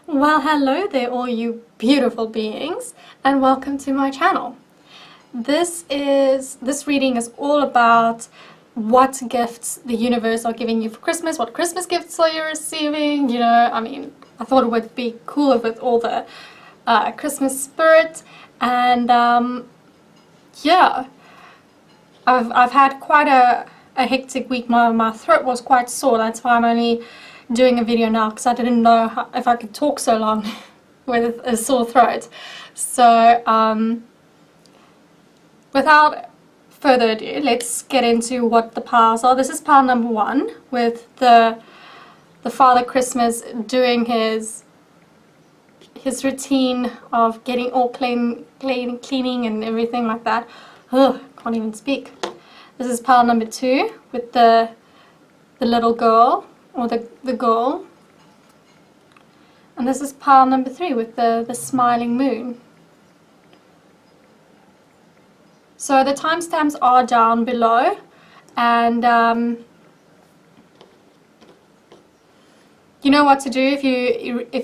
Well, hello there, all you beautiful beings, and welcome to my channel. This reading is all about what gifts the universe are giving you for Christmas, what Christmas gifts are you receiving, I thought it would be cool with all the Christmas spirit, and yeah, I've had quite a hectic week. My throat was quite sore, that's why I'm only doing a video now, because I didn't know if I could talk so long with a sore throat. So without further ado, let's get into what the piles are. This is pile number 1, with the Father Christmas doing his routine of getting all cleaning and everything like that. Ugh, can't even speak. This is pile number 2 with the little girl, or the girl. And this is pile number 3 with the smiling moon. So the timestamps are down below, and you know what to do. If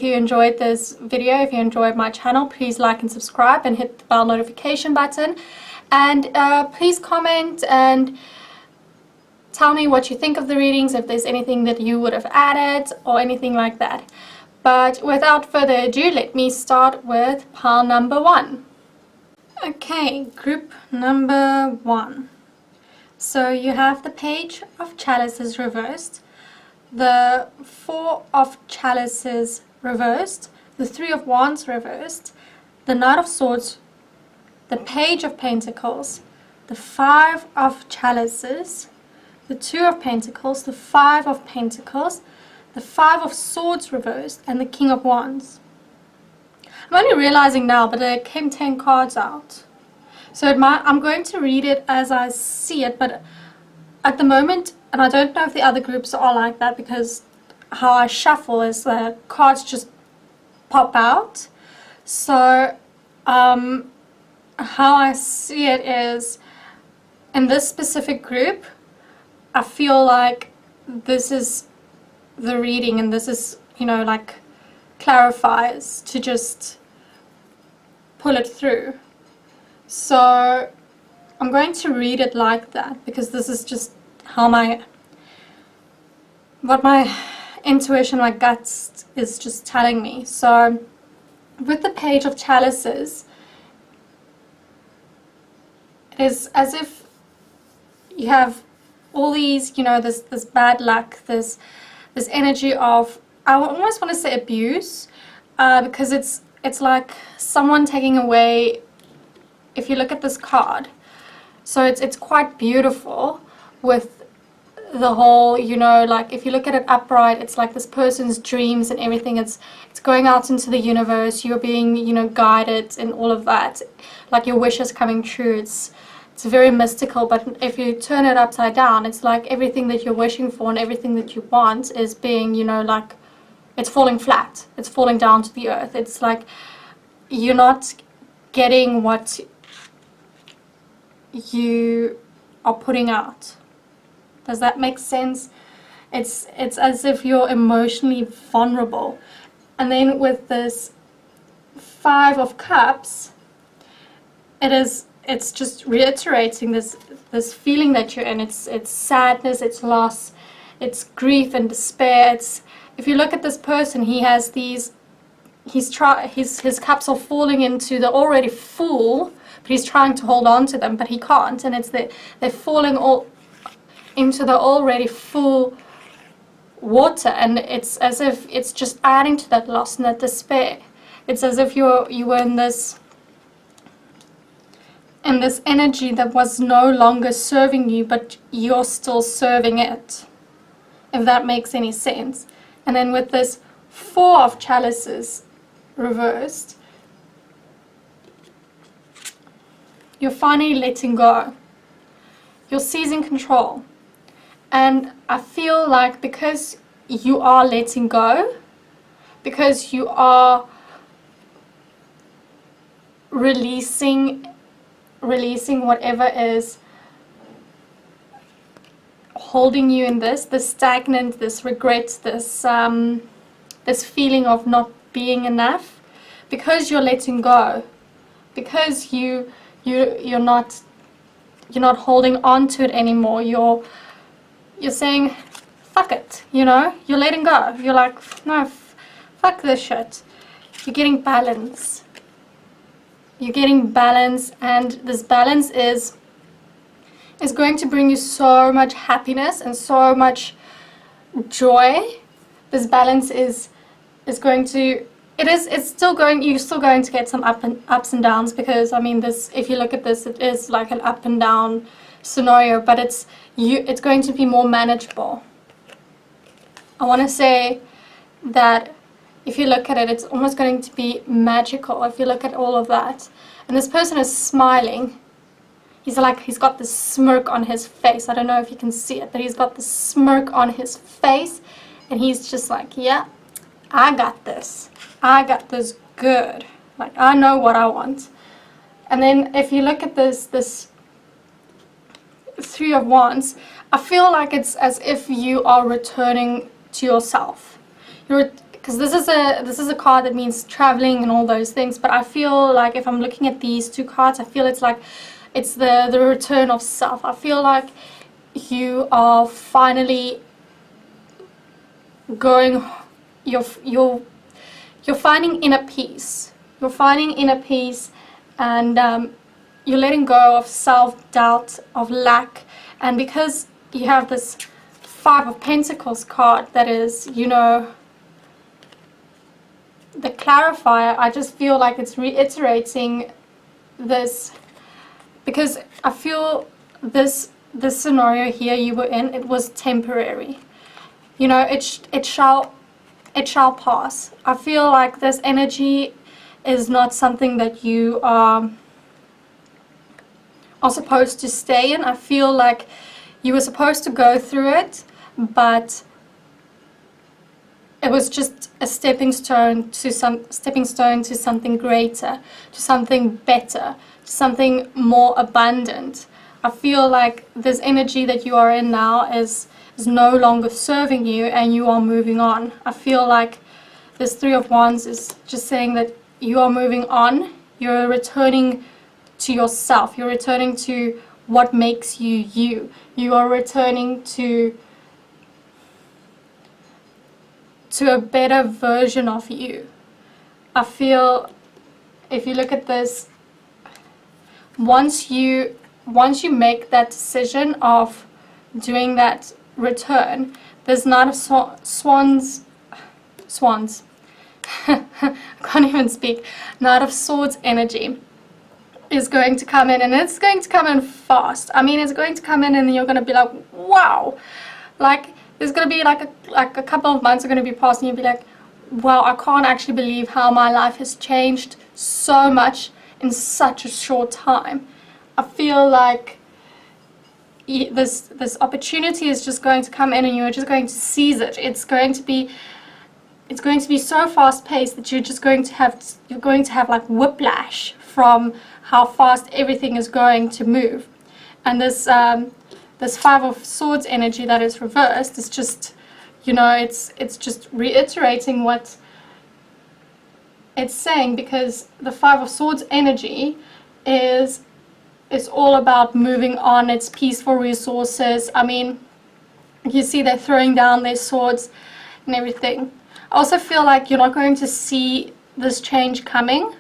you enjoyed this video, if you enjoyed my channel, please like and subscribe and hit the bell notification button, and please comment and tell me what you think of the readings, if there's anything that you would have added or anything like that. But without further ado, let me start with pile number 1. Okay, group number 1. So you have the Page of Chalices reversed, the 4 of Chalices reversed, the 3 of Wands reversed, the Knight of Swords, the Page of Pentacles, the 5 of Chalices, the 2 of Pentacles, the 5 of Pentacles, the 5 of Swords reversed, and the King of Wands. I'm only realizing now, but there came 10 cards out. So I'm going to read it as I see it, but at the moment, and I don't know if the other groups are like that, because how I shuffle is the cards just pop out. So how I see it is, in this specific group, I feel like this is the reading, and this is, like, clarifies to just pull it through. So I'm going to read it like that, because this is just how what my intuition, my guts is just telling me. So with the Page of Chalices, it is as if you have all these, this bad luck, this energy of, I almost want to say abuse, because it's like someone taking away. If you look at this card, so it's quite beautiful with the whole, like, if you look at it upright, it's like this person's dreams and everything. It's going out into the universe. You're being, guided and all of that, like your wishes coming true. It's very mystical, but if you turn it upside down, it's like everything that you're wishing for and everything that you want is being, like, it's falling flat. It's falling down to the earth. It's like you're not getting what you are putting out. Does that make sense? It's as if you're emotionally vulnerable. And then with this 5 of Cups, it's just reiterating this feeling that you're in. It's sadness, it's loss, it's grief and despair. If you look at this person, he has these, his cups are falling into the already full, but he's trying to hold on to them, but he can't, and they're falling all into the already full water, and it's as if it's just adding to that loss and that despair. It's as if you were in this energy that was no longer serving you, but you're still serving it, if that makes any sense. And then with this 4 of Chalices reversed, you're finally letting go. You're seizing control. And I feel like because you are letting go, because you are releasing whatever is holding you in this stagnant, this regret, this feeling of not being enough, because you're letting go, because you're not holding on to it anymore. You're saying, fuck it, you know, you're letting go. You're like, no, fuck this shit. You're getting balance. You're getting balance, and this balance is going to bring you so much happiness and so much joy. This balance is going to, it's still going, you're still going to get some ups and downs, because I mean, this, if you look at this, it is like an up and down scenario, but it's going to be more manageable. I want to say that if you look at it, it's almost going to be magical if you look at all of that. And this person is smiling. He's got this smirk on his face. I don't know if you can see it, but he's got this smirk on his face, and he's just like, yeah, I got this. I got this good. Like, I know what I want. And then if you look at this Three of Wands, I feel like it's as if you are returning to yourself. Because this is a card that means traveling and all those things, but I feel like if I'm looking at these two cards, I feel it's like it's the return of self. I feel like you are finally going, you're finding inner peace. You're finding inner peace, and you're letting go of self-doubt, of lack. And because you have this Five of Pentacles card that is, you know, the clarifier, I just feel like it's reiterating this, because I feel this scenario here you were in, it was temporary. You know, it shall pass. I feel like this energy is not something that you are supposed to stay in. I feel like you were supposed to go through it, but it was just a stepping stone to something greater, to something better, to something more abundant. I feel like this energy that you are in now is no longer serving you, and you are moving on. I feel like this Three of Wands is just saying that you are moving on. You're returning to yourself. You're returning to what makes you you. You are returning to a better version of you. I feel, if you look at this, once you make that decision of doing that return, there's Knight of Swans. I can't even speak. Knight of Swords energy is going to come in, and it's going to come in fast. I mean, it's going to come in, and you're going to be like, wow. Like, there's going to be like a couple of months are going to be passed, and you'll be like, wow, I can't actually believe how my life has changed so much in such a short time. I feel like this opportunity is just going to come in, and you're just going to seize it. It's going to be so fast paced that you're going to have like whiplash from how fast everything is going to move. And this Five of Swords energy that is reversed is just, you know, it's just reiterating what it's saying, because the Five of Swords energy is all about moving on. It's peaceful resources. I mean, you see they're throwing down their swords and everything. I also feel like you're not going to see this change coming.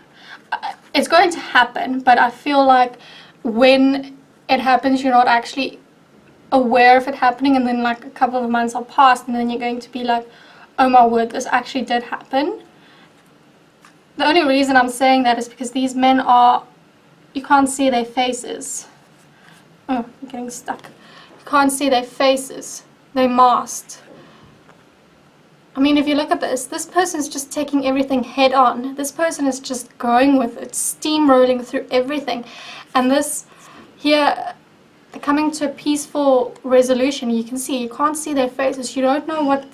It's going to happen, but I feel like when it happens, you're not actually aware of it happening, and then like a couple of months are passed, and then you're going to be like, oh my word, this actually did happen. The only reason I'm saying that is because these men are, you can't see their faces. Oh, I'm getting stuck. You can't see their faces. They're masked. I mean, if you look at this person's just taking everything head on. This person is just going with it, steamrolling through everything. And this here, coming to a peaceful resolution, you can see, you can't see their faces. You don't know what,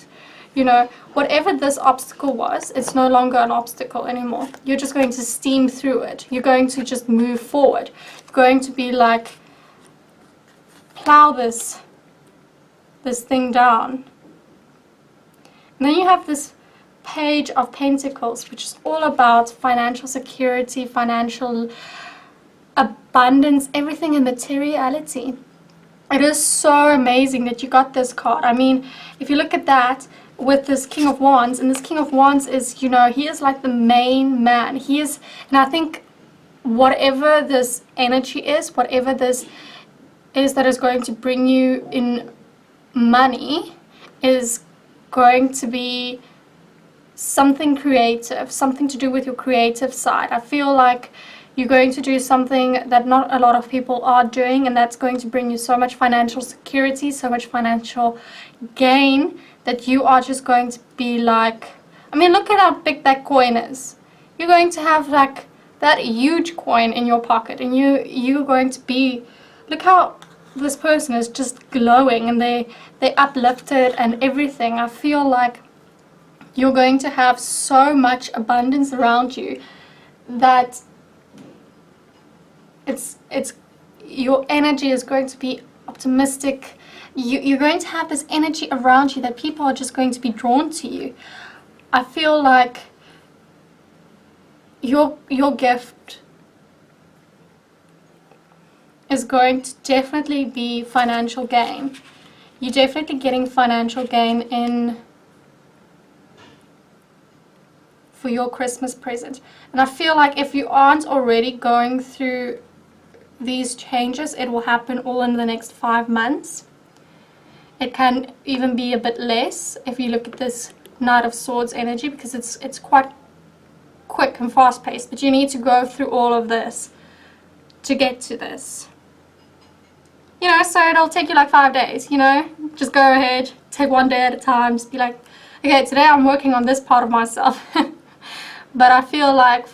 you know, whatever this obstacle was, it's no longer an obstacle anymore. You're just going to steam through it. You're going to just move forward. You're going to be like, plow this thing down. And then you have this Page of Pentacles, which is all about financial security, financial abundance, everything in materiality. It is so amazing that you got this card. I mean, if you look at that with this King of Wands, and this King of Wands is, you know, he is like the main man. He is, and I think whatever this energy is, whatever this is that is going to bring you in money, is going to be something creative, something to do with your creative side. I feel like you're going to do something that not a lot of people are doing, and that's going to bring you so much financial security, so much financial gain, that you are just going to be like, I mean, look at how big that coin is. You're going to have like that huge coin in your pocket, and you're going to be, look how this person is just glowing, and they uplifted and everything. I feel like you're going to have so much abundance around you that it's your energy is going to be optimistic. You're going to have this energy around you that people are just going to be drawn to you. I feel like your gift is going to definitely be financial gain. You're definitely getting financial gain in for your Christmas present. And I feel like if you aren't already going through these changes, it will happen all in the next 5 months. It can even be a bit less if you look at this Knight of Swords energy, because it's quite quick and fast paced, but you need to go through all of this to get to this. You know, so it'll take you like 5 days, you know, just go ahead, take one day at a time, just be like, okay, today I'm working on this part of myself. But I feel like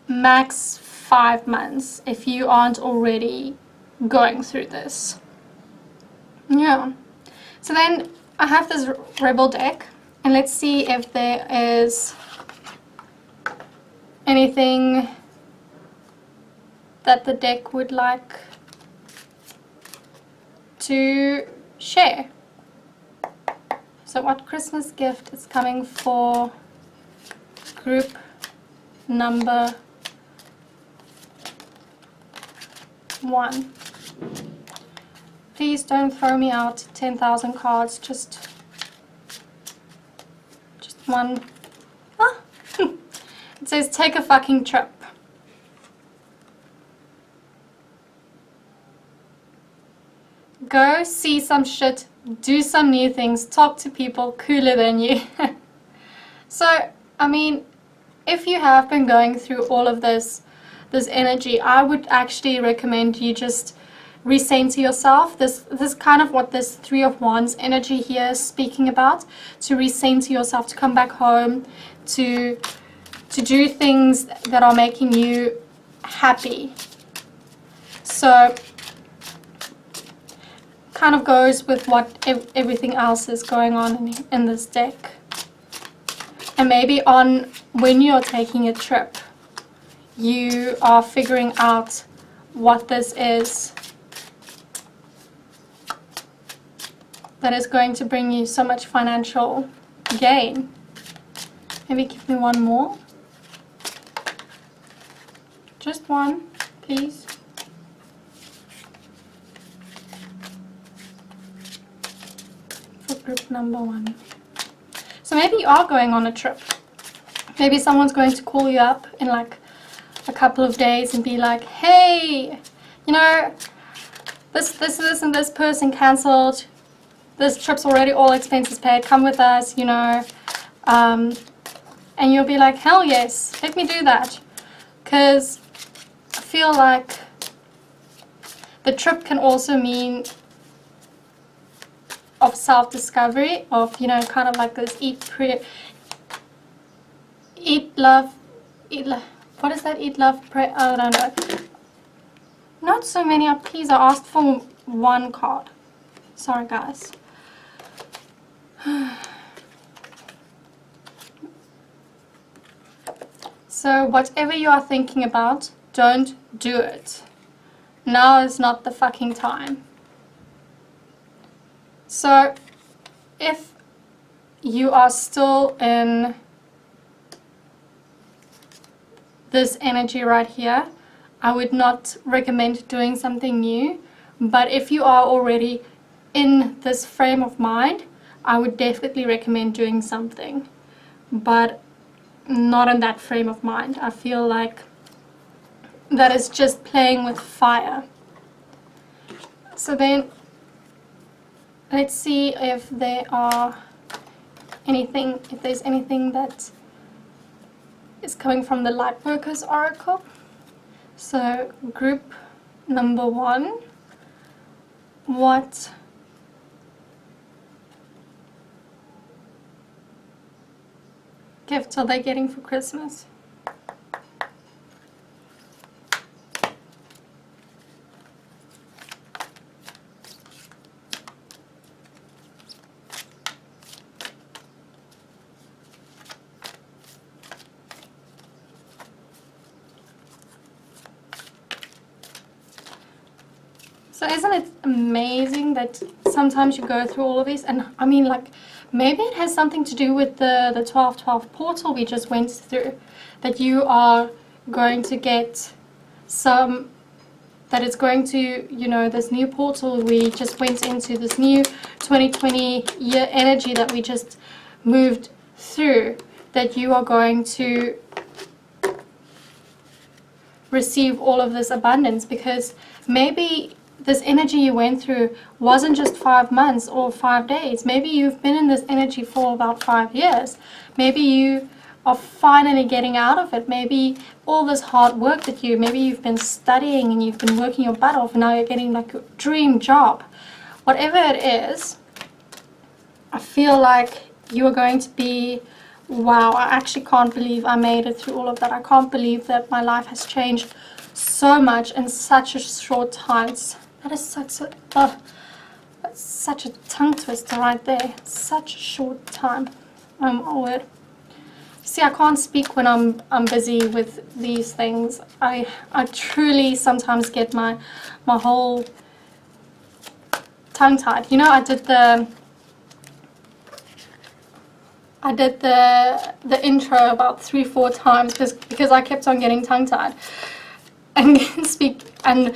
max 5 months if you aren't already going through this. Yeah. So then I have this Rebel deck, and let's see if there is anything that the deck would like to share. So what Christmas gift is coming for group number 1? Please don't throw me out 10,000 cards, just one. Ah. It says take a fucking trip. Go see some shit, do some new things, talk to people cooler than you. So, I mean, if you have been going through all of this energy, I would actually recommend you just recenter yourself. This is kind of what this Three of Wands energy here is speaking about. To recenter yourself, to come back home, to do things that are making you happy. So kind of goes with what everything else is going on in this deck. And maybe on when you're taking a trip, you are figuring out what this is that is going to bring you so much financial gain. Maybe give me one more. Just one, please. For group number 1. So maybe you are going on a trip. Maybe someone's going to call you up in like a couple of days and be like, hey, you know, this and this person cancelled. This trip's already all expenses paid. Come with us, you know. And you'll be like, hell yes, let me do that. Because I feel like the trip can also mean of self-discovery, of, you know, kind of like this eat, love, what is that? Eat, love, pray, I don't know. Not so many, please, I asked for one card. Sorry, guys. So whatever you are thinking about, don't do it. Now is not the fucking time. So if you are still in this energy right here, I would not recommend doing something new. But if you are already in this frame of mind, I would definitely recommend doing something, but not in that frame of mind. I feel like that is just playing with fire. So then let's see if there's anything that is coming from the Lightworkers Oracle. So group number 1, what gifts are they getting for Christmas? So isn't it amazing that sometimes you go through all of these, and I mean, like, maybe it has something to do with the 1212 portal we just went through, that you are going to get some, that it's going to, you know, this new portal we just went into, this new 2020 year energy that we just moved through, that you are going to receive all of this abundance, because maybe this energy you went through wasn't just 5 months or 5 days. Maybe you've been in this energy for about 5 years. Maybe you are finally getting out of it. Maybe all this hard work that maybe you've been studying and you've been working your butt off, and now you're getting like a dream job. Whatever it is, I feel like you are going to be, wow, I actually can't believe I made it through all of that. I can't believe that my life has changed so much in such a short time. That is that's such a tongue twister right there. Such a short time. Oh my word. See, I can't speak when I'm busy with these things. I truly sometimes get my whole tongue tied. You know, I did the intro about 3-4 times because I kept on getting tongue tied and and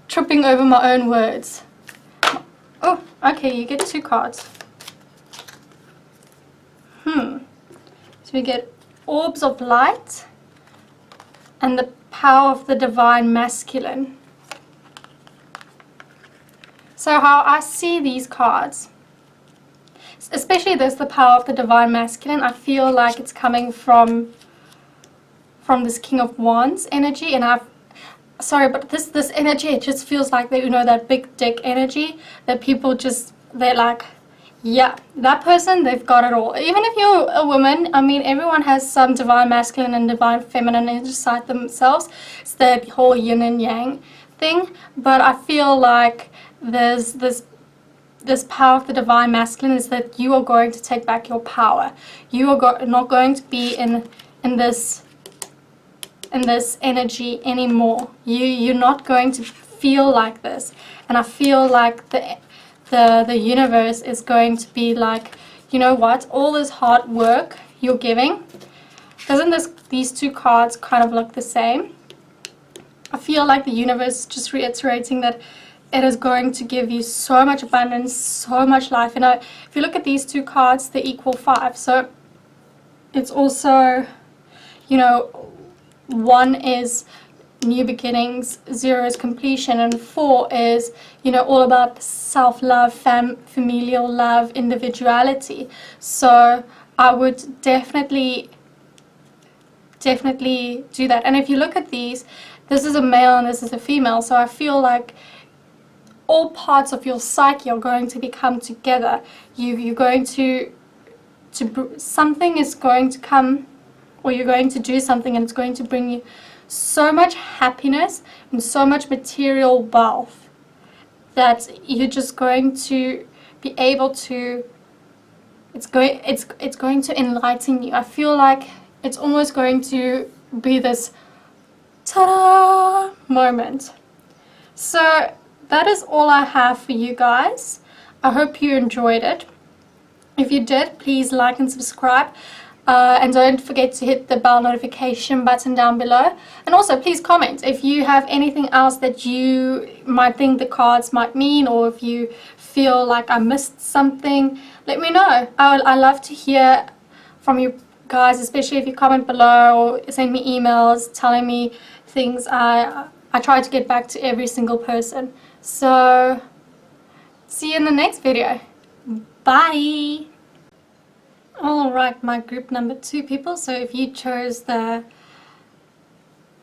tripping over my own words. Oh, okay, you get 2 cards. So we get orbs of light and the power of the divine masculine. So how I see these cards, especially the power of the divine masculine, I feel like it's coming from this King of Wands energy, and sorry, but this energy, it just feels like that, you know, that big dick energy that people just, they're like, yeah, that person, they've got it all. Even if you're a woman, I mean, everyone has some divine masculine and divine feminine inside themselves. It's the whole yin and yang thing. But I feel like there's this power of the divine masculine is that you are going to take back your power. You are not going to be in this energy anymore. You're not going to feel like this. And I feel like the universe is going to be like, you know what, all this hard work you're giving, doesn't these 2 cards kind of look the same? I feel like the universe is just reiterating that it is going to give you so much abundance, so much life. And if you look at these 2 cards, they equal 5. So it's also, you know, 1 is new beginnings, 0 is completion, and 4 is, you know, all about self-love, familial love, individuality. So I would definitely do that. And if you look at these, this is a male and this is a female, so I feel like all parts of your psyche are going to become together. You're going to something is going to come, or you're going to do something, and it's going to bring you so much happiness and so much material wealth that you're just going to be able to, it's going to enlighten you. I feel like it's almost going to be this ta-da moment. So that is all I have for you guys. I hope you enjoyed it. If you did, please like and subscribe. And don't forget to hit the bell notification button down below. And also, please comment if you have anything else that you might think the cards might mean, or if you feel like I missed something, let me know. I love to hear from you guys, especially if you comment below or send me emails telling me things. I try to get back to every single person. So, see you in the next video. Bye! Alright, my group number 2 people. So if you chose the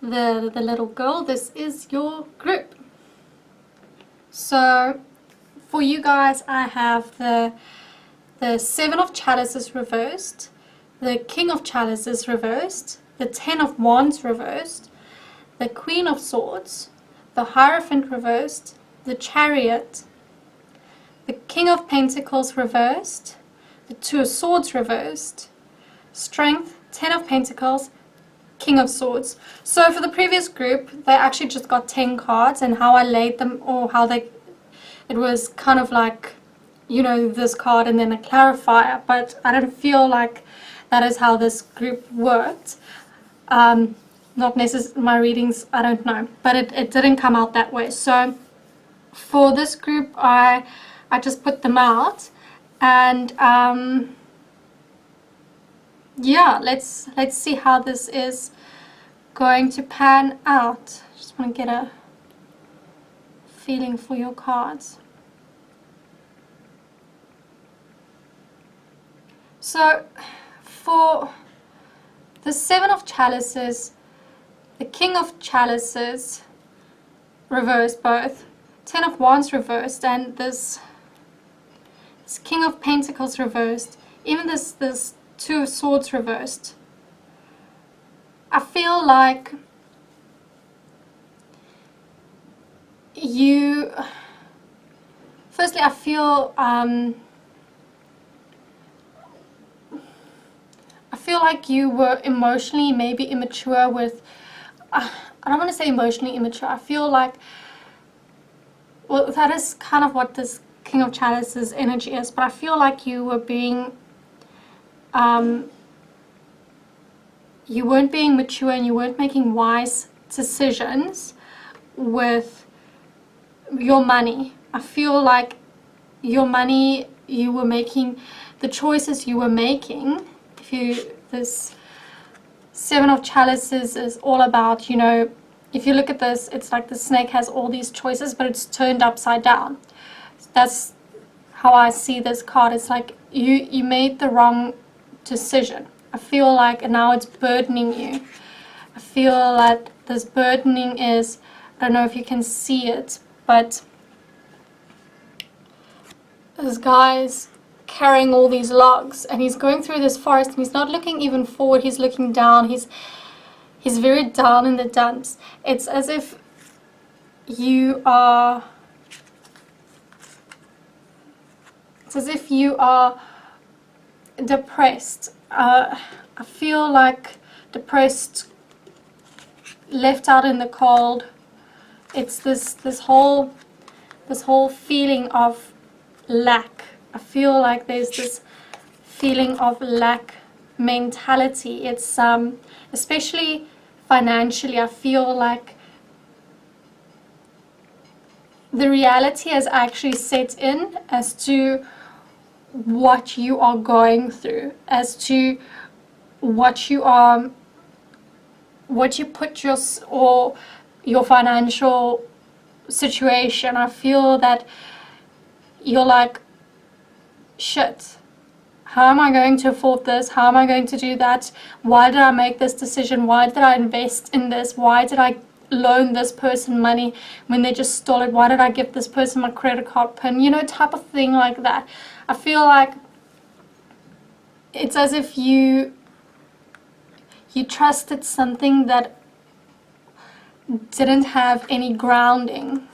little girl, this is your group. So for you guys, I have the 7 of chalices reversed, the King of chalices reversed, the 10 of wands reversed, the Queen of swords, the Hierophant reversed, the Chariot, the King of pentacles reversed, the 2 of swords reversed, strength, 10 of pentacles, King of swords. So for the previous group, they actually just got 10 cards, and how I laid them, or how it was kind of like, you know, this card and then a clarifier, but I don't feel like that is how this group worked. Not necessarily my readings, I don't know, but it didn't come out that way. So for this group, I just put them out. And yeah, let's see how this is going to pan out. Just want to get a feeling for your cards. So for the 7 of chalices, the King of chalices reversed both, 10 of wands reversed, and this King of pentacles reversed, even this 2 of swords reversed. I feel like you, firstly, I feel like you were emotionally maybe immature with, I don't want to say emotionally immature, I feel like, well, that is kind of what this King of chalices energy is, but I feel like you were being, you weren't being mature, and you weren't making wise decisions with your money. I feel like your money, you were making, the choices you were making, this 7 of chalices is all about, you know, if you look at this, it's like the snake has all these choices, but it's turned upside down. That's how I see this card. It's like you made the wrong decision. I feel like now it's burdening you. I feel like this burdening is, I don't know if you can see it, but this guy's carrying all these logs, and he's going through this forest, and he's not looking even forward, he's looking down. He's very down in the dumps. It's as if you are depressed. I feel like depressed, left out in the cold. It's this whole feeling of lack. I feel like there's this feeling of lack mentality. It's especially financially, I feel like the reality has actually set in as to what you are going through, as to what you put your financial situation. I feel that you're like, shit, how am I going to afford this? How am I going to do that? Why did I make this decision? Why did I invest in this? Why did I loan this person money when they just stole it? Why did I give this person my credit card pin? You know, type of thing like that. I feel like it's as if you trusted something that didn't have any grounding.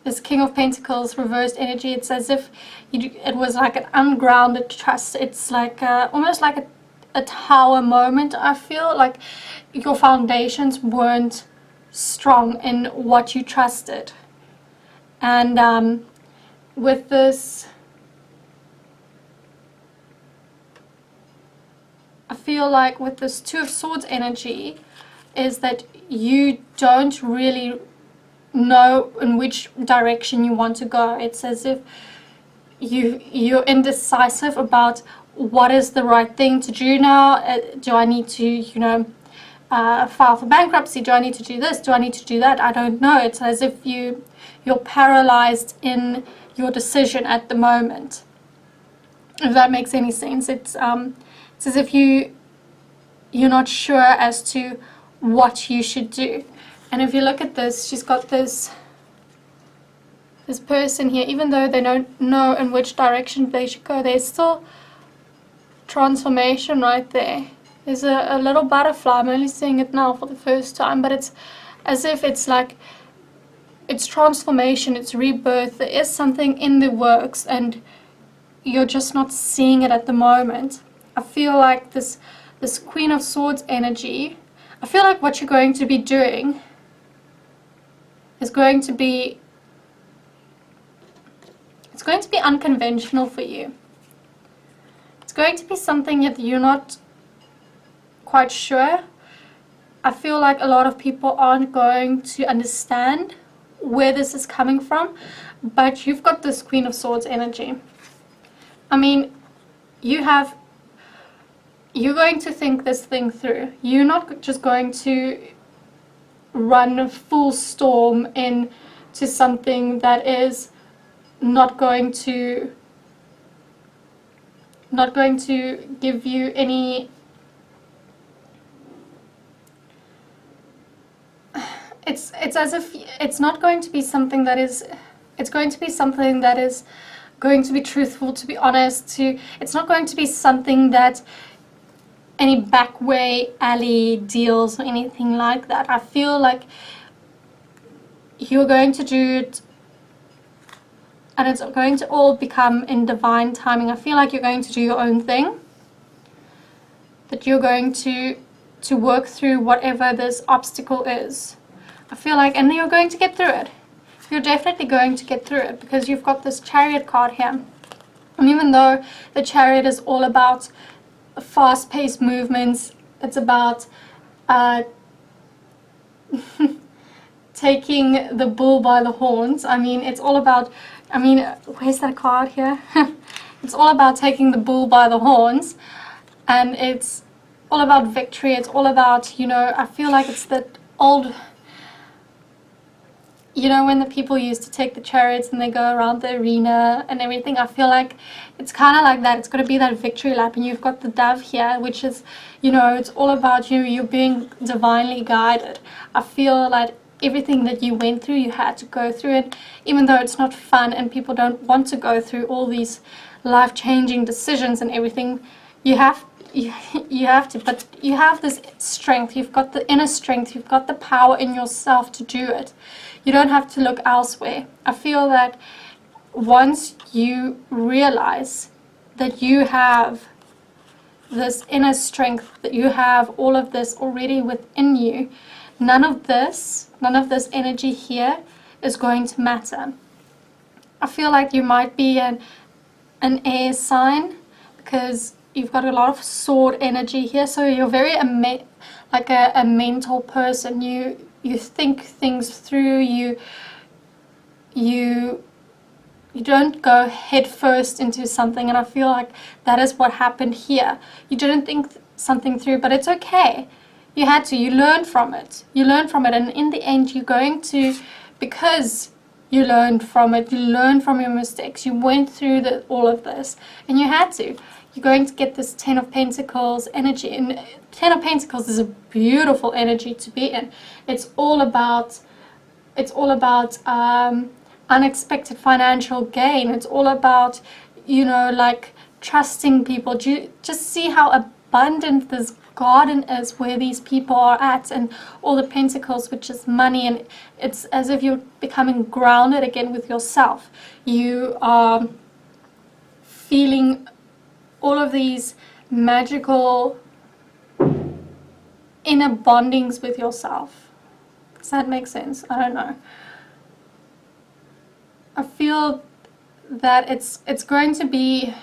This King of Pentacles reversed energy, it's as if it was like an ungrounded trust. It's like almost like a tower moment. I feel like your foundations weren't strong in what you trusted. And with this I feel like with this Two of Swords energy is that you don't really know in which direction you want to go. It's as if you're indecisive about what is the right thing to do now. Do I need to, you know, file for bankruptcy? Do I need to do this? Do I need to do that? I don't know. It's as if you're paralyzed in your decision at the moment. If that makes any sense. It's as if you're not sure as to what you should do. And if you look at this, she's got this person here, even though they don't know in which direction they should go, there's still transformation right there. There's a little butterfly. I'm only seeing it now for the first time, but it's as if it's like, it's transformation, it's rebirth. There is something in the works and you're just not seeing it at the moment. I feel like this Queen of Swords energy, I feel like what you're going to be doing is going to be, it's going to be unconventional for you. It's going to be something that you're not quite sure. I feel like a lot of people aren't going to understand where this is coming from, but you've got this Queen of Swords energy. I mean, you're going to think this thing through. You're not just going to run full storm into something that is not going to give you any, it's as if it's not going to be something that is, it's going to be something that is going to be truthful, to be honest, it's not going to be something that any back way alley deals or anything like that. I feel like you're going to do it and it's going to all become in divine timing. I feel like you're going to do your own thing, that you're going to work through whatever this obstacle is. I feel like, and you're going to get through it. You're definitely going to get through it because you've got this Chariot card here. And even though the Chariot is all about fast-paced movements, it's about taking the bull by the horns. I mean, it's all about, I mean, where's that card here? It's all about taking the bull by the horns, and it's all about victory. It's all about, you know, I feel like it's that old, you know, when the people used to take the chariots and they go around the arena and everything. I feel like it's kind of like that. It's going to be that victory lap, and you've got the dove here, which is, you know, it's all about you being divinely guided. I feel like everything that you went through, you had to go through it, even though it's not fun and people don't want to go through all these life-changing decisions and everything. You have to, but you have this strength. You've got the inner strength. You've got the power in yourself to do it. You don't have to look elsewhere. I feel that once you realize that you have this inner strength, that you have all of this already within you, none of this energy here is going to matter. I feel like you might be an air sign because you've got a lot of sword energy here, so you're very like a mental person. You think things through. You don't go head first into something, and I feel like that is what happened here. You didn't think something through, but it's okay. You had to. You learned from it. And in the end, you're going to, because you learned from it, you learned from your mistakes, you went through all of this, and you had to. You're going to get this Ten of Pentacles energy, and Ten of Pentacles is a beautiful energy to be in. It's all about unexpected financial gain. It's all about, you know, like trusting people. Just see how abundant this garden is where these people are at, and all the pentacles, which is money, and it's as if you're becoming grounded again with yourself. You are feeling all of these magical inner bondings with yourself. Does that make sense? I don't know. I feel that it's going to be,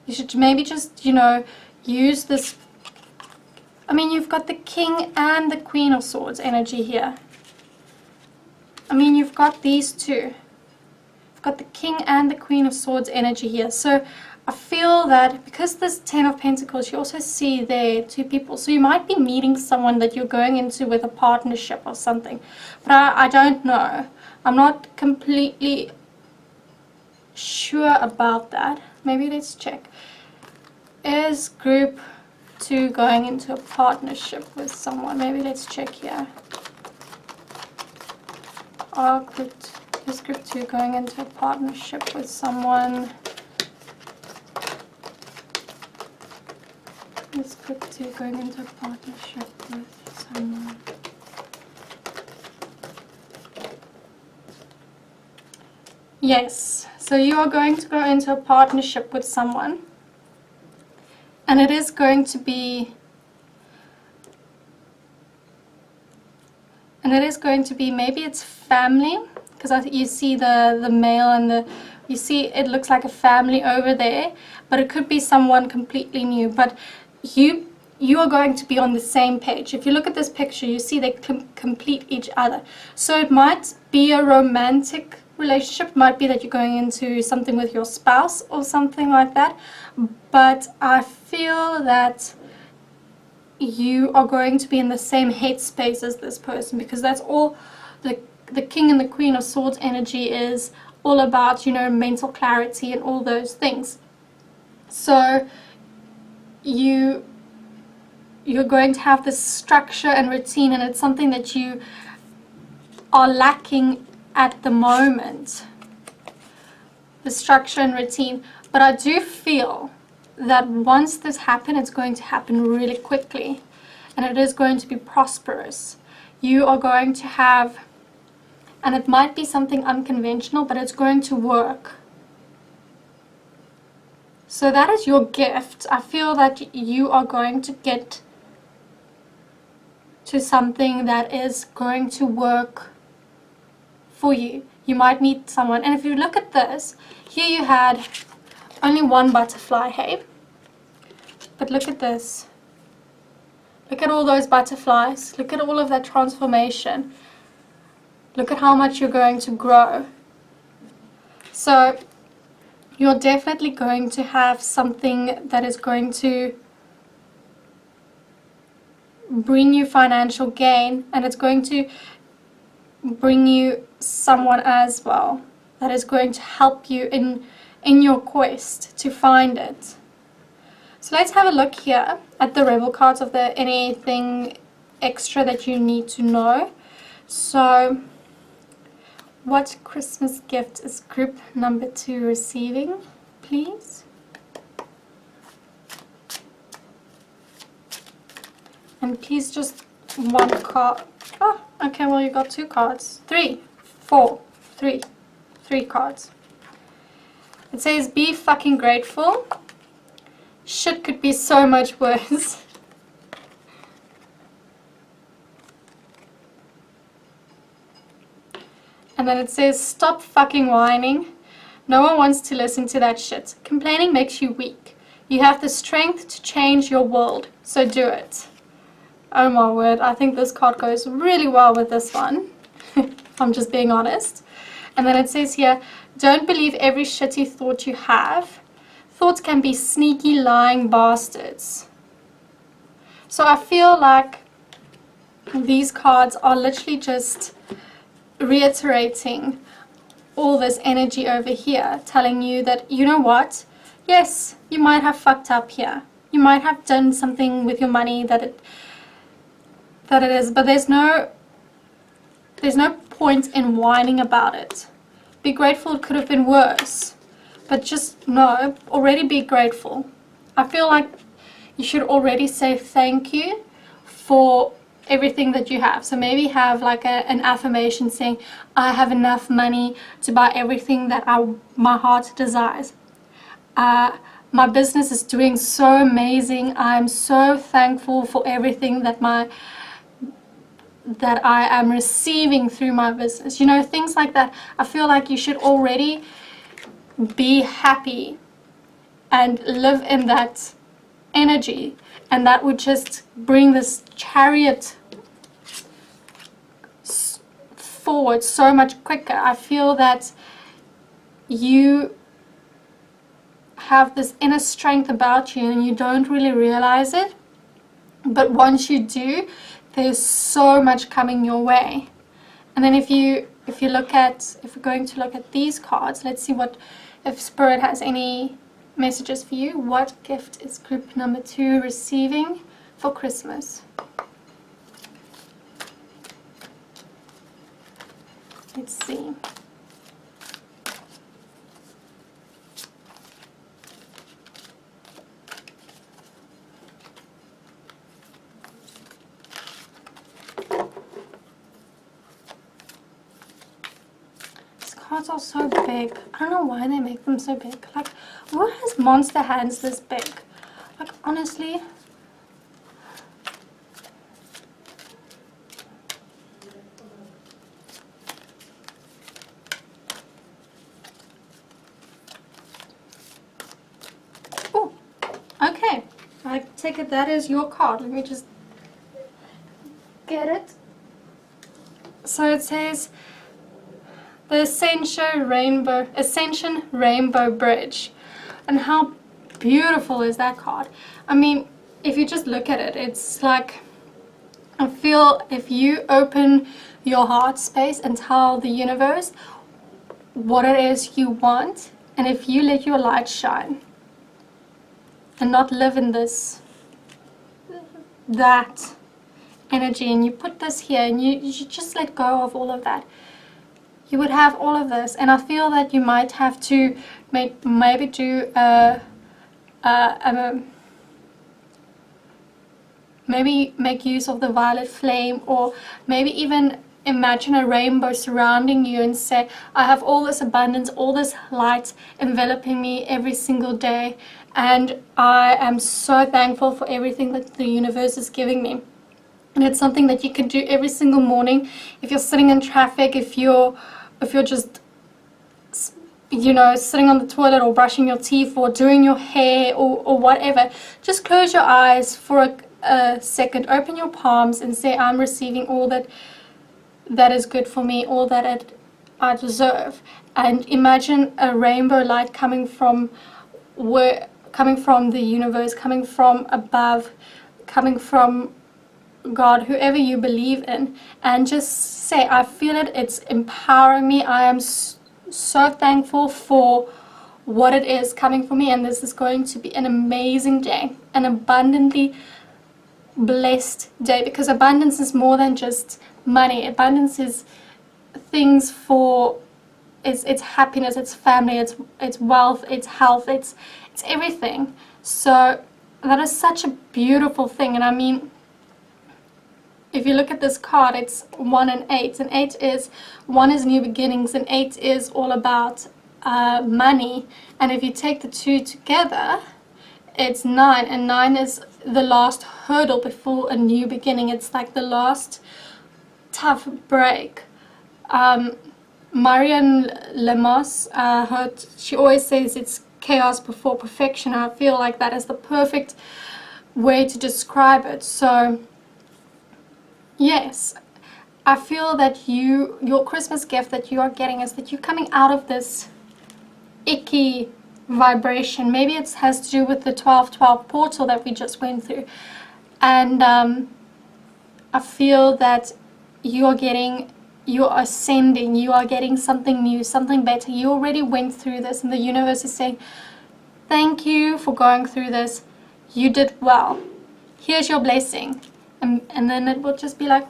you should maybe just, you know, use this I mean, you've got the King and the Queen of Swords energy here. I mean, you've got these two. You've got the King and the Queen of Swords energy here. So I feel that because this 10 of Pentacles, you also see there two people. So you might be meeting someone that you're going into with a partnership or something. But I don't know. I'm not completely sure about that. Maybe let's check. Is group 2 going into a partnership with someone? Maybe let's check here. Is group 2 going into a partnership with someone? Is group 2 going into a partnership with someone? Yes, so you are going to go into a partnership with someone, and it is going to be, maybe it's family, because you see the male and you see it looks like a family over there, but it could be someone completely new. But you are going to be on the same page. If you look at this picture, you see they complete each other. So it might be a romantic relationship, might be that you're going into something with your spouse or something like that, but I feel that you are going to be in the same headspace as this person, because that's all the King and the Queen of Swords energy is all about, you know, mental clarity and all those things. So you're going to have this structure and routine, and it's something that you are lacking at the moment, the structure and routine. But I do feel that once this happens, it's going to happen really quickly, and it is going to be prosperous. You are going to have, and it might be something unconventional, but it's going to work. So that is your gift. I feel that you are going to get to something that is going to work for you. You might meet someone, and if you look at this, here you had only one butterfly, hey? But look at this. Look at all those butterflies. Look at all of that transformation. Look at how much you're going to grow. So you're definitely going to have something that is going to bring you financial gain, and it's going to bring you someone as well that is going to help you in your quest to find it. So let's have a look here at the Rebel cards of anything extra that you need to know. So what Christmas gift is group number 2 receiving, please? And please just one card. Oh, okay, well you got 2 cards. 3 cards. It says, be fucking grateful. Shit could be so much worse. And then it says, stop fucking whining. No one wants to listen to that shit. Complaining makes you weak. You have the strength to change your world, so do it. Oh my word, I think this card goes really well with this one. I'm just being honest. And then it says here, don't believe every shitty thought you have. Thoughts can be sneaky, lying bastards. So I feel like these cards are literally just reiterating all this energy over here, telling you that, you know what, yes, you might have fucked up here. You might have done something with your money that it is, but there's no point in whining about it. Be grateful, it could have been worse, but just no, already be grateful. I feel like you should already say thank you for everything that you have. So maybe have like an affirmation saying, I have enough money to buy everything that my heart desires. My business is doing so amazing. I'm so thankful for everything that I am receiving through my business. You know, things like that. I feel like you should already be happy and live in that energy, and that would just bring this chariot forward so much quicker. I feel that you have this inner strength about you and you don't really realize it, but once you do, there's so much coming your way. And then if we're going to look at these cards, let's see what, if Spirit has any messages for you. What gift is group number 2 receiving for Christmas? Let's see. Cards are so big. I don't know why they make them so big. Like, who has monster hands this big? Like, honestly. Oh, okay. I take it that is your card. Let me just get it. So it says, the Ascension Rainbow Bridge. And how beautiful is that card? I mean, if you just look at it, it's like, I feel if you open your heart space and tell the universe what it is you want, and if you let your light shine and not live in that energy, and you put this here and you just let go of all of that, you would have all of this. And I feel that you might have to maybe do maybe make use of the violet flame, or maybe even imagine a rainbow surrounding you and say, I have all this abundance, all this light enveloping me every single day, and I am so thankful for everything that the universe is giving me. And it's something that you can do every single morning. If you're sitting in traffic, if you're just, you know, sitting on the toilet or brushing your teeth or doing your hair or whatever, just close your eyes for a second, open your palms and say, I'm receiving all that is good for me, all that I deserve. And imagine a rainbow light coming from the universe, coming from above, coming from God, whoever you believe in, and just say, I feel it, it's empowering me, I am so thankful for what it is coming for me, and this is going to be an amazing day, an abundantly blessed day, because abundance is more than just money. Abundance is things for, it's happiness, it's family, it's wealth, it's health, it's everything. So that is such a beautiful thing. And I mean, if you look at this card, it's 1 and 8, and 8 is, 1 is new beginnings, and 8 is all about money. And if you take the 2 together, it's 9, and 9 is the last hurdle before a new beginning. It's like the last tough break. Marianne Lemos, she always says it's chaos before perfection. I feel like that is the perfect way to describe it. So yes, I feel that your Christmas gift that you are getting is that you're coming out of this icky vibration. Maybe it has to do with the 12-12 portal that we just went through. And I feel that you are ascending, you are getting something new, something better. You already went through this, and the universe is saying, thank you for going through this. You did well. Here's your blessing. And then it will just be like,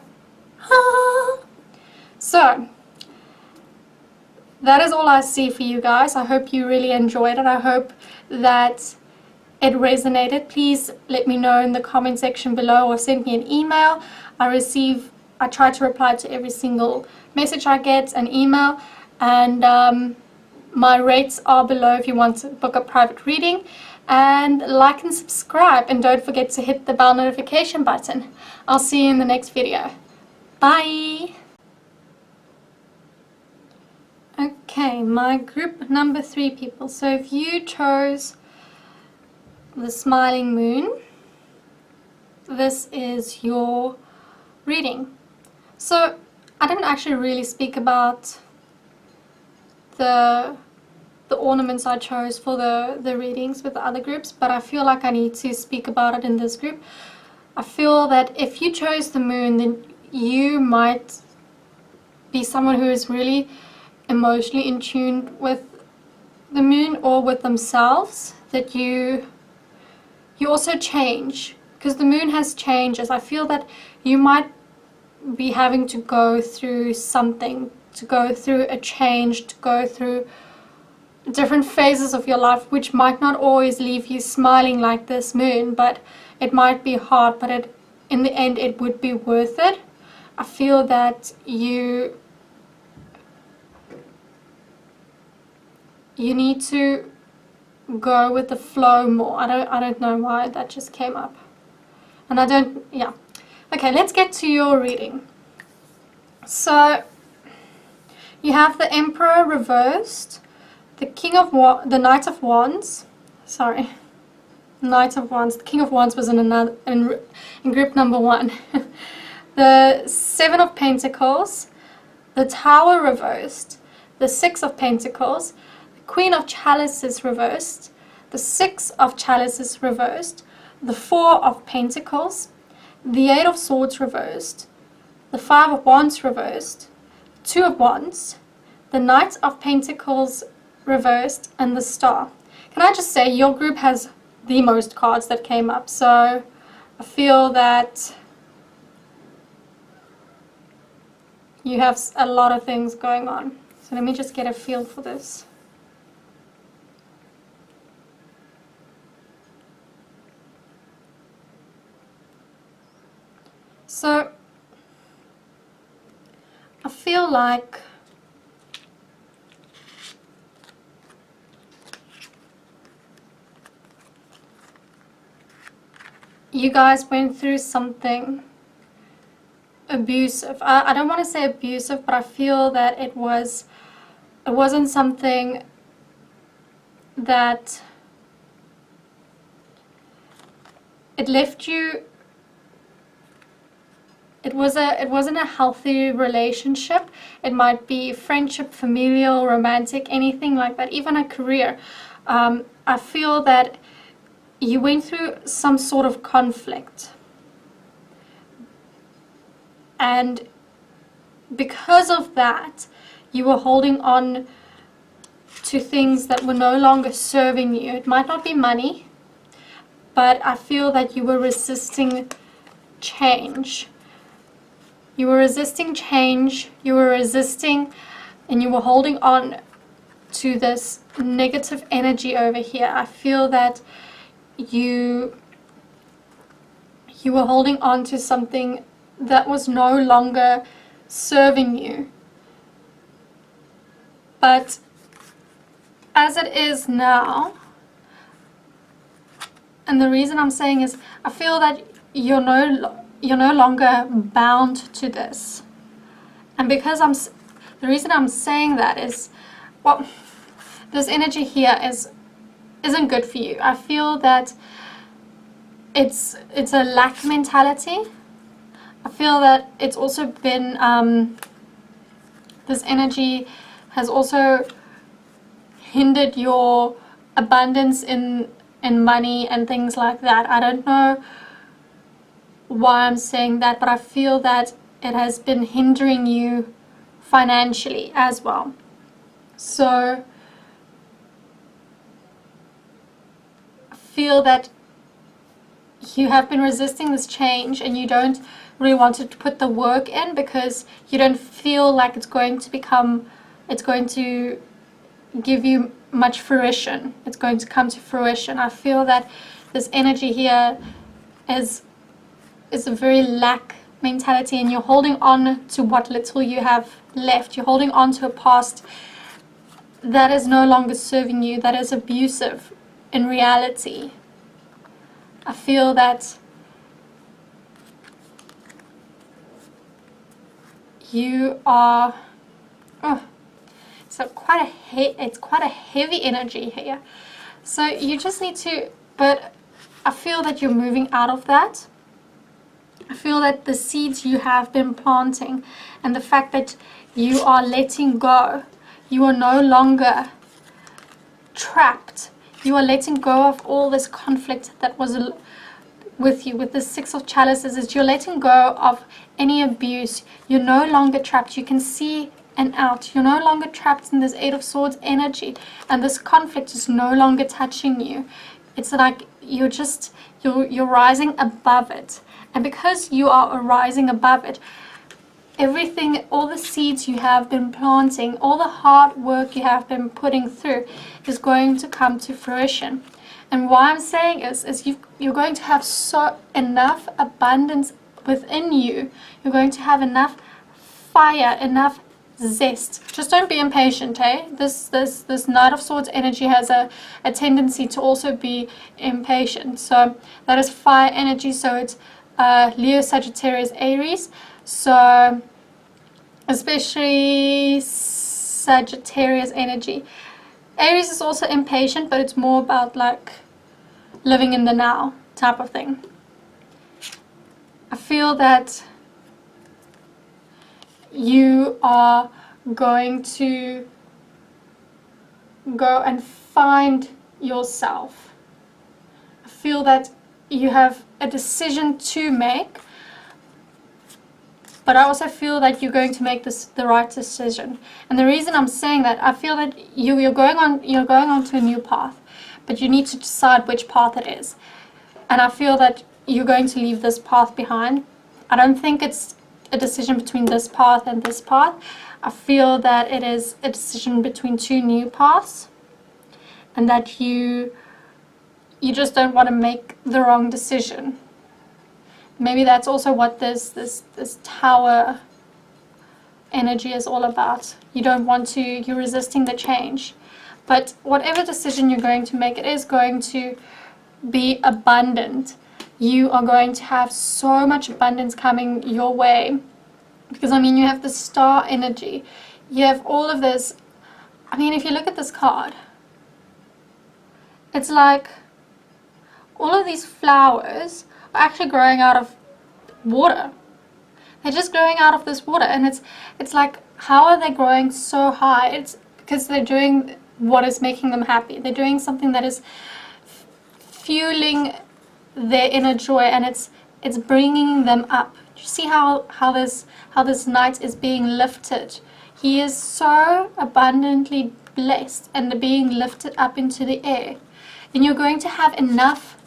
ah. So that is all I see for you guys. I hope you really enjoyed it. I hope that it resonated. Please let me know in the comment section below, or send me an email. I try to reply to every single message I get, an email, and my rates are below if you want to book a private reading. And like and subscribe, and don't forget to hit the bell notification button. I'll see you in the next video. Bye! Okay, my group number 3 people. So if you chose the smiling moon, this is your reading. So I didn't actually really speak about the ornaments I chose for the readings with the other groups, but I feel like I need to speak about it in this group. I feel that if you chose the moon, then you might be someone who is really emotionally in tune with the moon or with themselves, that you also change, because the moon has changes. I feel that you might be having to go through something, to go through a change, to go through different phases of your life, which might not always leave you smiling like this moon, but it might be hard, but in the end it would be worth it. I feel that you need to go with the flow more. I don't know why that just came up. And yeah. Okay, let's get to your reading. So you have the Emperor reversed, the the Knight of Wands. Sorry, Knight of Wands. The King of Wands was in group number 1. The Seven of Pentacles, the Tower reversed, the Six of Pentacles, the Queen of Chalices reversed, the Six of Chalices reversed, the Four of Pentacles, the Eight of Swords reversed, the Five of Wands reversed, Two of Wands, the Knight of Pentacles reversed, and the Star. Can I just say, your group has the most cards that came up, so I feel that you have a lot of things going on. So let me just get a feel for this. So I feel like you guys went through something abusive. I don't want to say abusive, but I feel that it wasn't something that it left you. It wasn't a healthy relationship. It might be friendship, familial, romantic, anything like that, even a career. I feel that you went through some sort of conflict, and because of that, you were holding on to things that were no longer serving you. It might not be money, but I feel that you were resisting change. You were resisting change, you were resisting, and you were holding on to this negative energy over here. I feel that you were holding on to something that was no longer serving you. But as it is now, and the reason I'm saying is, I feel that you're no longer bound to this. And because the reason I'm saying that is, well, this energy here isn't good for you. I feel that it's a lack mentality. I feel that it's also been this energy has also hindered your abundance in money and things like that. I don't know why I'm saying that, but I feel that it has been hindering you financially as well. So I feel that you have been resisting this change, and you don't really want to put the work in because you don't feel like it's going to give you much fruition. It's going to come to fruition. I feel that this energy here is a very lack mentality, and you're holding on to what little you have left. You're holding on to a past that is no longer serving you, that is abusive in reality. I feel that you are so it's quite a heavy energy here. So you just need to, but I feel that you're moving out of that. I feel that the seeds you have been planting and the fact that you are letting go, you are no longer trapped. You are letting go of all this conflict that was with you. With the Six of Chalices, is you're letting go of any abuse. You're no longer trapped. You can see an out. You're no longer trapped in this Eight of Swords energy, and this conflict is no longer touching you. It's like you're rising above it. And because you are rising above it, everything, all the seeds you have been planting, all the hard work you have been putting through is going to come to fruition. And what I'm saying is you're going to have enough abundance within you. You're going to have enough fire, enough zest. Just don't be impatient, eh? This Knight of Swords energy has a tendency to also be impatient. So that is fire energy. So it's Leo, Sagittarius, Aries. So especially Sagittarius energy. Aries is also impatient, but it's more about like living in the now type of thing. I feel that you are going to go and find yourself. I feel that you have a decision to make, but I also feel that you're going to make the right decision. And the reason I'm saying that, I feel that you're going on to a new path, but you need to decide which path it is. And I feel that you're going to leave this path behind. I don't think it's a decision between this path and this path. I feel that it is a decision between two new paths, and that you just don't want to make the wrong decision. Maybe that's also what this Tower energy is all about. You're resisting the change. But whatever decision you're going to make, it is going to be abundant. You are going to have so much abundance coming your way. Because, I mean, you have the Star energy. You have all of this. I mean, if you look at this card, it's like all of these flowers are actually growing out of water. They're just growing out of this water. And it's like, how are they growing so high? It's because they're doing what is making them happy. They're doing something that is fueling their inner joy, and it's bringing them up. Do you see how this knight is being lifted? He is so abundantly blessed and being lifted up into the air. And you're going to have enough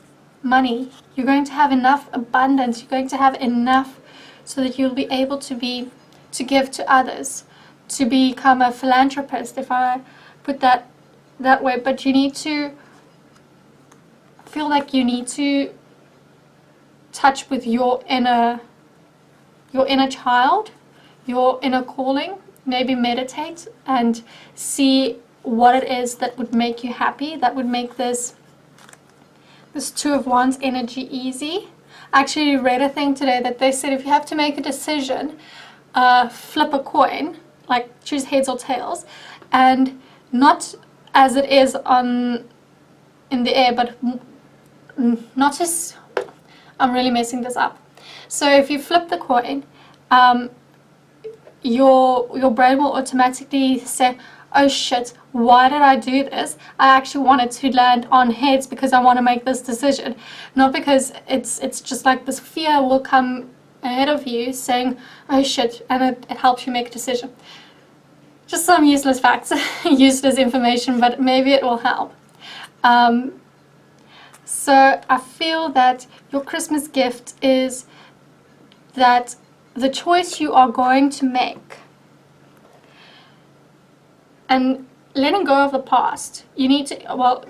money. You're going to have enough abundance. You're going to have enough so that you'll be able to give to others, to become a philanthropist, if I put that way. But you need to feel like you need to touch with your inner child, your inner calling. Maybe meditate and see what it is that would make you happy, that would make this Two of Wands energy easy. I actually read a thing today that they said if you have to make a decision, flip a coin, like choose heads or tails, and not as it is in the air, but not as, I'm really messing this up. So if you flip the coin, your brain will automatically say, oh shit, why did I do this? I actually wanted to land on heads because I want to make this decision. Not because it's just like this fear will come ahead of you saying, oh shit, and it helps you make a decision. Just some useless facts, useless information, but maybe it will help. So I feel that your Christmas gift is that the choice you are going to make, and letting go of the past. You need to, well,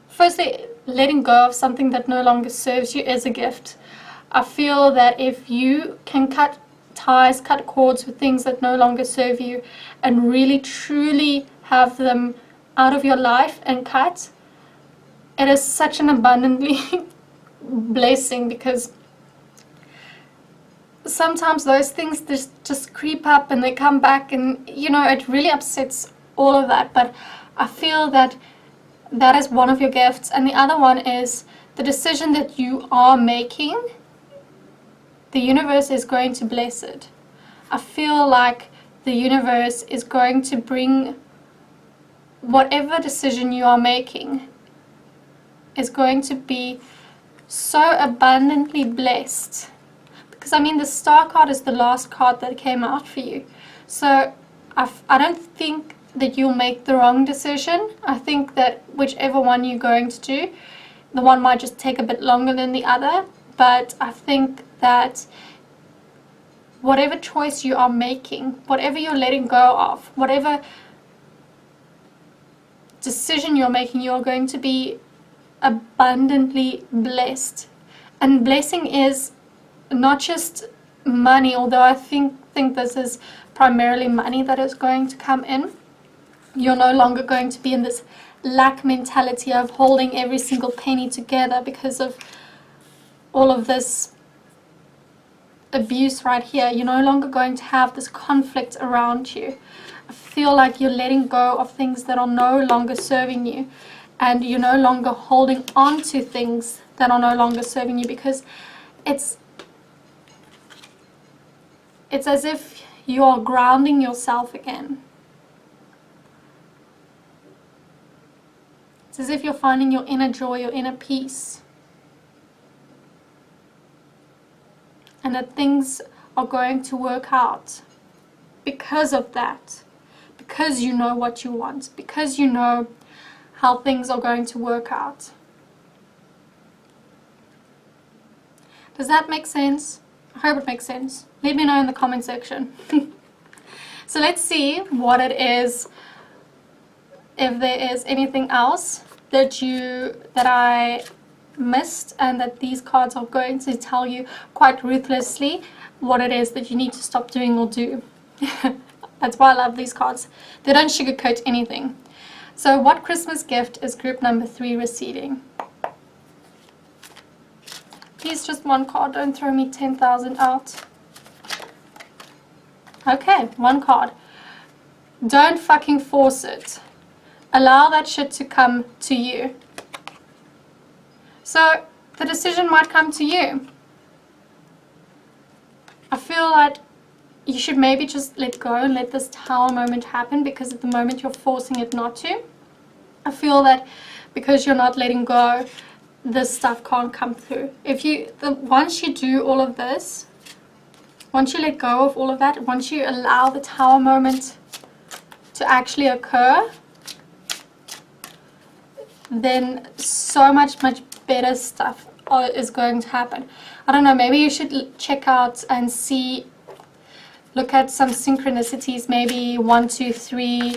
firstly, letting go of something that no longer serves you is a gift. I feel that if you can cut ties, cut cords with things that no longer serve you, and really truly have them out of your life and cut, it is such an abundantly blessing, because sometimes those things just creep up and they come back, and you know, it really upsets all of that. But I feel that that is one of your gifts, and the other one is the decision that you are making, the universe is going to bless it. I feel like the universe is going to bring whatever decision you are making is going to be so abundantly blessed. Because I mean, the Star card is the last card that came out for you. So I don't think that you'll make the wrong decision. I think that whichever one you're going to do, the one might just take a bit longer than the other. But I think that whatever choice you are making, whatever you're letting go of, whatever decision you're making, you're going to be abundantly blessed. And blessing is not just money, although I think this is primarily money that is going to come in. You're no longer going to be in this lack mentality of holding every single penny together because of all of this abuse right here. You're no longer going to have this conflict around you. I feel like you're letting go of things that are no longer serving you, and you're no longer holding on to things that are no longer serving you, because it's as if you are grounding yourself again. It's as if you're finding your inner joy, your inner peace. And that things are going to work out because of that. Because you know what you want. Because you know how things are going to work out. Does that make sense? I hope it makes sense. Let me know in the comment section. So let's see what it is, if there is anything else that I missed, and that these cards are going to tell you quite ruthlessly what it is that you need to stop doing or do. That's why I love these cards. They don't sugarcoat anything. So what Christmas gift is group number 3 receiving? Please, just one card. Don't throw me 10,000 out. Okay, one card. Don't fucking force it. Allow that shit to come to you. So the decision might come to you. I feel like you should maybe just let go and let this tower moment happen, because at the moment you're forcing it not to. I feel that because you're not letting go, this stuff can't come through. Once you do all of this, once you let go of all of that, once you allow the tower moment to actually occur, then so much better stuff is going to happen. I don't know, maybe you should check out and look at some synchronicities, maybe 1, 2, 3,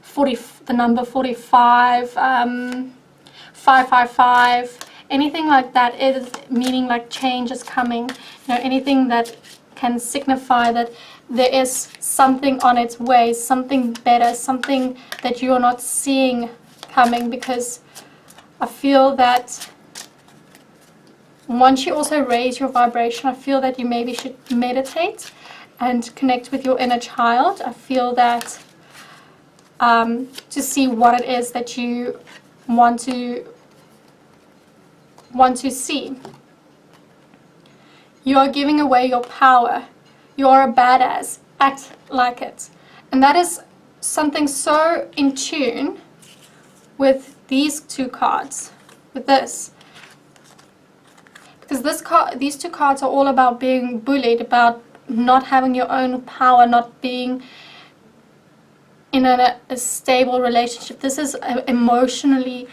40, the number 45, 555, anything like that is meaning like change is coming. Anything that can signify that there is something on its way, something better, something that you are not seeing coming. Because I feel that once you also raise your vibration, I feel that you maybe should meditate and connect with your inner child. I feel that to see what it is that you want to see. You are giving away your power. You are a badass. Act like it. And that is something so in tune with these 2 cards, with this. Because these 2 cards are all about being bullied, about not having your own power, not being in a stable relationship. This is emotionally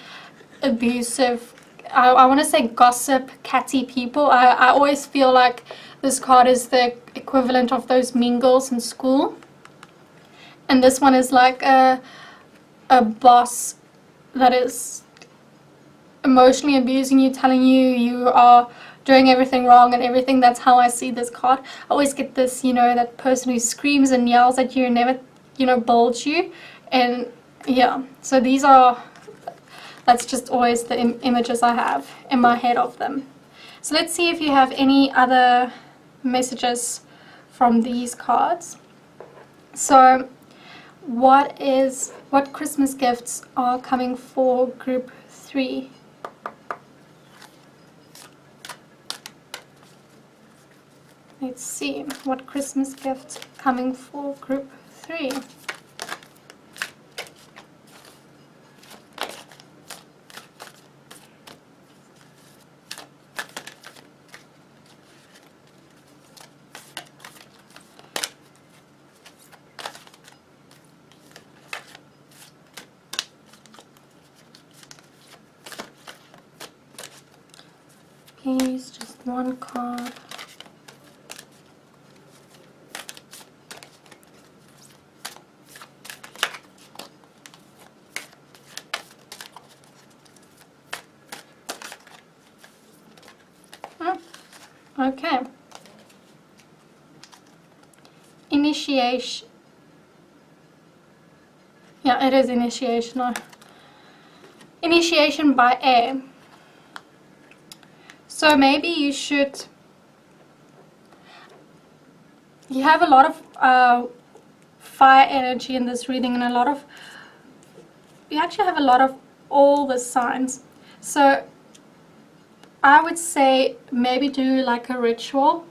abusive. I want to say gossip, catty people. I always feel like this card is the equivalent of those mean girls in school. And this one is like a boss that is emotionally abusing you, telling you you are doing everything wrong and everything. That's how I see this card. I always get this, that person who screams and yells at you and never, builds you. And yeah, so that's just always the images I have in my head of them. So let's see if you have any other messages from these cards. So what Christmas gifts are coming for group 3. Let's see what Christmas gift coming for group 3. Please, just one card. Okay. Initiation. Yeah, it is initiation. No. Initiation by air. So maybe you should. You have a lot of fire energy in this reading, and a lot of. You actually have a lot of all the signs. So I would say maybe do like a ritual,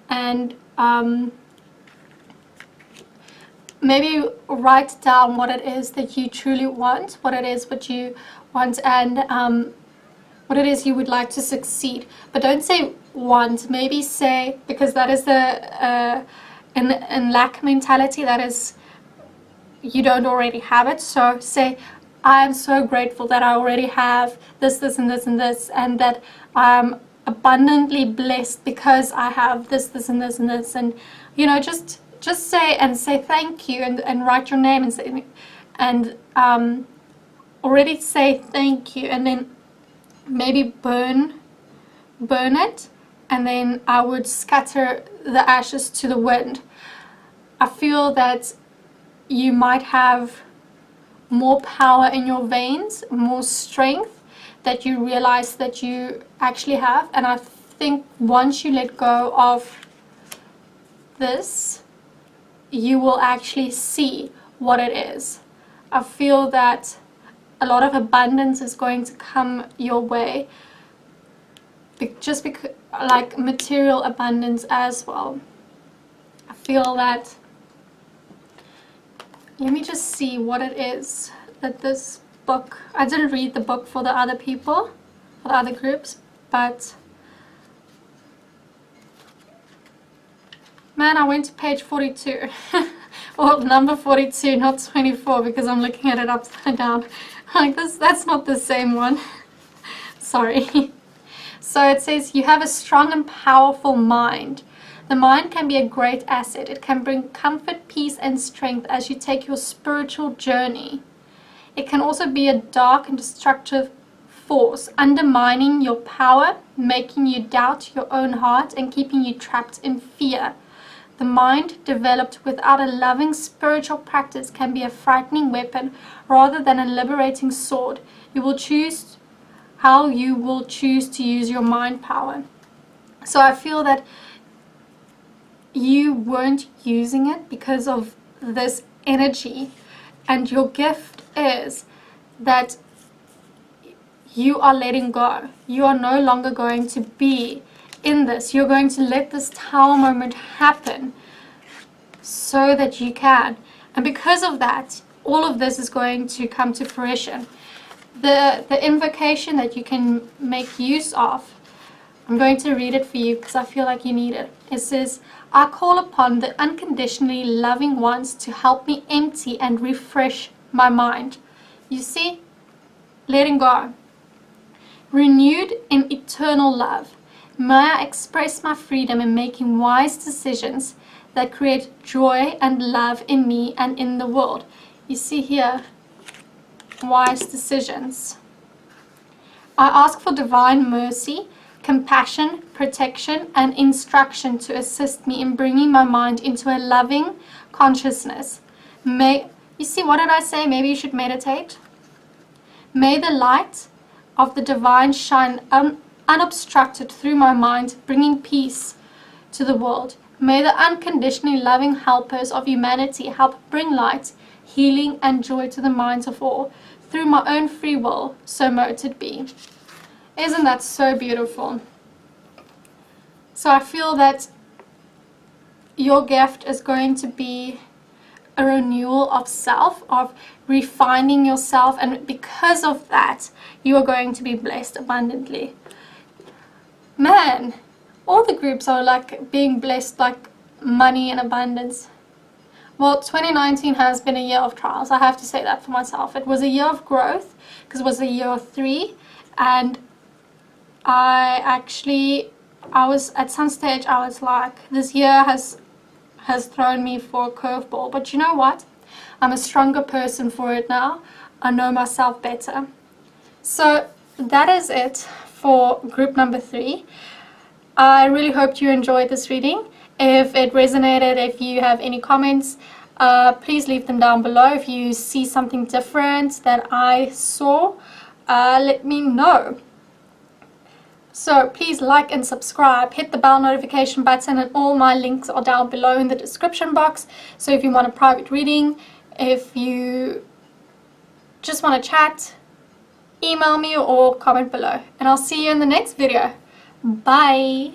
and maybe write down what it is that you truly want, what it is what you want, and what it is you would like to succeed. But don't say want, maybe say, because that is the in lack mentality, that is, you don't already have it. So say, I am so grateful that I already have this, this, and this, and this, and that I'm abundantly blessed because I have this, this, and this, and this, and you know, just say, and say thank you, and write your name, and say, and already say thank you, and then maybe burn it, and then I would scatter the ashes to the wind. I feel that you might have more power in your veins, more strength that you realize that you actually have. And I think once you let go of this, you will actually see what it is. I feel that a lot of abundance is going to come your way, just because, like material abundance as well. I feel that. Let me just see what it is that this book, I didn't read the book for the other people, for the other groups, but man, I went to page 42. Well, number 42, not 24, because I'm looking at it upside down. Like this, that's not the same one. Sorry. So it says, you have a strong and powerful mind. The mind can be a great asset. It can bring comfort, peace, and strength as you take your spiritual journey. It can also be a dark and destructive force, undermining your power, making you doubt your own heart, and keeping you trapped in fear. The mind, developed without a loving spiritual practice, can be a frightening weapon rather than a liberating sword. You will choose how you will choose to use your mind power. So I feel that you weren't using it because of this energy, and your gift is that you are letting go. You are no longer going to be in this. You're going to let this tower moment happen so that you can, and because of that, all of this is going to come to fruition. The invocation that you can make use of, I'm going to read it for you because I feel like you need it. It says, I call upon the unconditionally loving ones to help me empty and refresh my mind. You see, letting go. Renewed in eternal love, may I express my freedom in making wise decisions that create joy and love in me and in the world. You see here, wise decisions. I ask for divine mercy, compassion, protection, and instruction to assist me in bringing my mind into a loving consciousness. You see, what did I say? Maybe you should meditate. May the light of the divine shine unobstructed through my mind, bringing peace to the world. May the unconditionally loving helpers of humanity help bring light, healing, and joy to the minds of all. through my own free will, so mote it be. Isn't that so beautiful? So I feel that your gift is going to be a renewal of self, of refining yourself, and because of that, you are going to be blessed abundantly. Man, all the groups are like being blessed like money and abundance. Well, 2019 has been a year of trials. I have to say that for myself. It was a year of growth because it was a year of 3, and I was at some stage, I was like, this year has thrown me for a curveball, but you know what? I'm a stronger person for it now. I know myself better. So that is it for group number 3. I really hope you enjoyed this reading. If it resonated, if you have any comments, please leave them down below. If you see something different that I saw, let me know. So please like and subscribe, hit the bell notification button, and all my links are down below in the description box. So if you want a private reading, if you just want to chat, email me or comment below. And I'll see you in the next video. Bye!